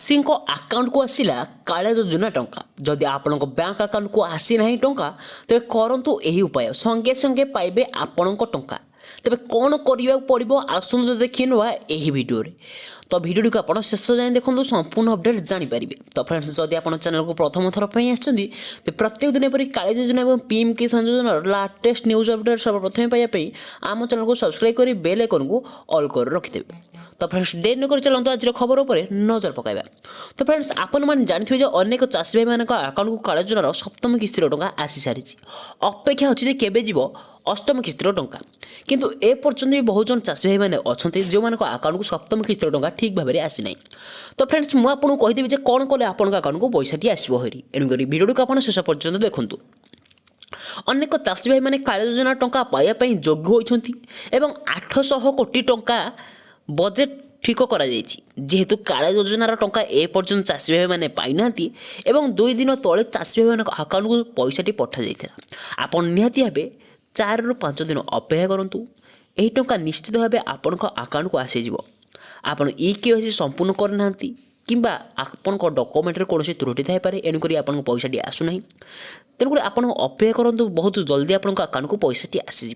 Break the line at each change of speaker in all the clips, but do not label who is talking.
चाषी आकाउंट को आसला कालिया योजना टंका जदि आपण बैंक आकाउंट को आसी ना टंका तेरे करूँ यही उपाय संगे संगे पाइबे आपण टंका तेरे कौन करने पड़ो आसतु देखिए ना यही भिडियो तो भिडियो को आप शेष जाए देखो संपूर्ण अपडेट जानीपर। तो फ्रेंड्स जदि आप चैनल को प्रथम थर तो प्रत्येक दिन पर कालिया योजना और पीएम किसान योजना लाटेस्ट न्यूज अपडेट सर्वप्रथम पाइबा आम चैनल को सब्सक्राइब कर बेल आइकन को ऑल कर रखिदेवे। तो फ्रेंड्स डेट न कर चलते आज खबर उपर नजर पकाइबा। तो फ्रेंड्स आपण मैंने जानते हैं अनेक चाषी भाई मान आकाउंट को कालिया योजनार सप्तम किस्तिर टंका आसी सारी अपेक्षा अच्छी केवे जीव अष्टम किस्तिर टंका किंतु ए पर्यंत भी बहुत जन चाषी भाई मैंने अच्छा जो मान आकाउंट को सप्तम किस्तिर टंका ठीक भाव में आसी ना। तो फ्रेंड्स मुझे आपको कहीदेवी कौन कले आपण आकाउंट को पैसाटी आसो हरी एणुक भिडियो को आप शेष पर्यंत देखूँ। अनेक चाषी भाई मैंने कालिया योजना टंका पाइबापी योग्य होती 800 कोटी टंका बजेट ठीक करा जेहेतु कालिया योजनार टंका ए पर्यंत चाषी भाई मैंने पाई ना एवं 2 दिन तले चाषी भाई आकाउंट को पैसाटी पठा जाता आप निहाती भावे 4 ରୁ 5 दिन अपेक्षा करूँ यही टंका निश्चित भाव आपण आकाउंट को आसीज। आपड़ ई संपूर्ण करना किंबा आपण डॉक्यूमेंट कौन त्रुटि थाईपे एणुक आपको पैसाटी आसूना तेणुक आप अपेक्षा करूँ बहुत जल्दी आपको आकाउंट को पैसाटी आसीज।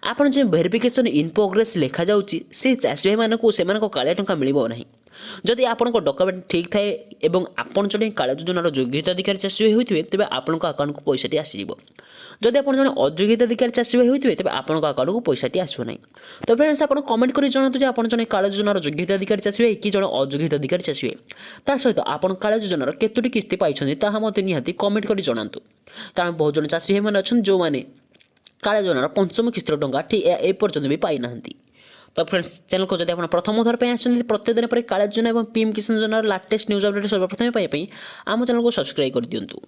आपड़ जो वेरिफिकेशन इन प्रोग्रेस लिखा जाऊँगी से चाषी भाई मानक से कालिया टंका मिलना ना जदि आपको डॉक्यूमेंट ठीक थाए एवं आपड़ जड़े कालिया योजनार योग्यताधिकारी चाषी होते तेज आपको आकाउंट को पैसाटी आसीज। जदि आप जड़े अयोग्यताधिकारी चाषी भाई होते तेज आपको आकाउंट को पैसाटी आसो ना। तो फ्रेंड्स आप कमेंट कर जनातु आप जड़े कालिया योजनार योग्यताधिकारी चाषी भाई कि जड़े अयोग्यताधिकारी चाषी भाई सहित आप कालिया योजनार केतोटी किस्ती पाई ताहा मते निहाती कमेंट कर जनातु कारण बहुत जन चाषी भाई मैंने अच्छा जो मैंने कालिया योजनार पंचम किस्तिर टंका ठीक ए पर्यंत भी पाई ना। तो फ्रेंड्स चैनल को जब आप प्रथम थर पर प्रत्येक दिन पर कालिया योजना और पीएम किसान योजनार लाटेस्ट न्यूज अपडेट सर्वप्रथम पाइबा आम चैनल को सब्सक्राइब कर दिंतु।